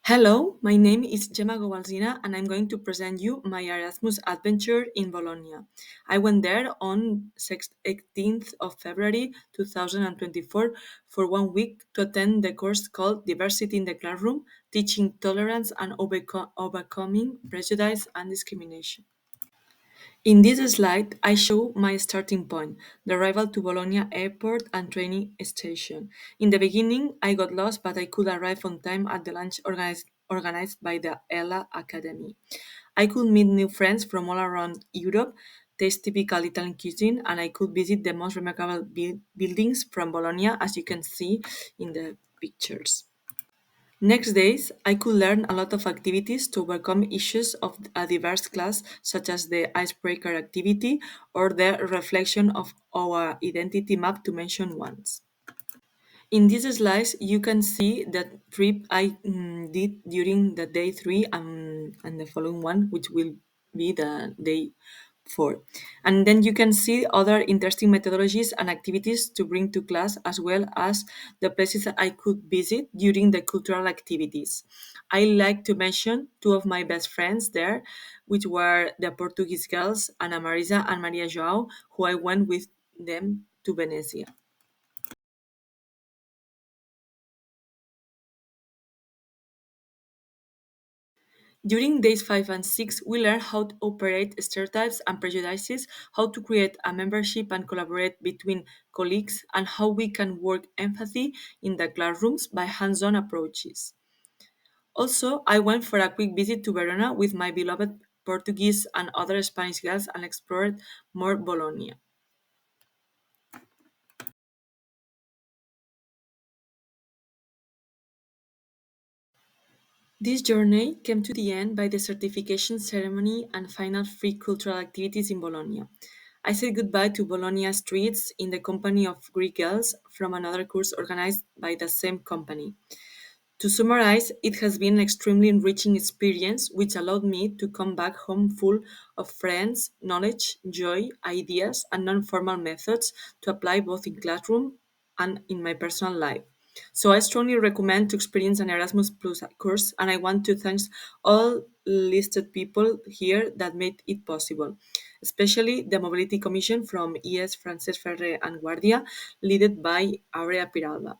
Hello, my name is Gemma Gou Alsina and I'm going to present you my Erasmus adventure in Bologna. I went there on 18th of February 2024 for 1 week to attend the course called Diversity in the Classroom, Teaching Tolerance and Overcoming Prejudice and Discrimination. In this slide, I show my starting point, the arrival to Bologna airport and training station. In the beginning, I got lost, but I could arrive on time at the lunch organized by the Ella Academy. I could meet new friends from all around Europe, taste typical Italian cuisine, and I could visit the most remarkable buildings from Bologna, as you can see in the pictures. Next days, I could learn a lot of activities to overcome issues of a diverse class, such as the icebreaker activity or the reflection of our identity map, to mention ones. In these slides, you can see the trip I did during the day 3 and the following one, which will be the day 4. And then you can see other interesting methodologies and activities to bring to class, as well as the places that I could visit during the cultural activities. I like to mention two of my best friends there, which were the Portuguese girls, Ana Marisa and Maria Joao, who I went with them to Venezia. During days 5 and 6, we learn how to operate stereotypes and prejudices, how to create a membership and collaborate between colleagues, and how we can work empathy in the classrooms by hands on approaches. Also, I went for a quick visit to Verona with my beloved Portuguese and other Spanish girls and explored more Bologna. This journey came to the end by the certification ceremony and final free cultural activities in Bologna. I said goodbye to Bologna streets in the company of Greek girls from another course organized by the same company. To summarize, it has been an extremely enriching experience which allowed me to come back home full of friends, knowledge, joy, ideas, and non formal methods to apply both in classroom and in my personal life. So I strongly recommend to experience an Erasmus Plus course, and I want to thank all listed people here that made it possible, especially the Mobility Commission from ES Francesc Ferrer and Guàrdia, led by Aurea Piralba.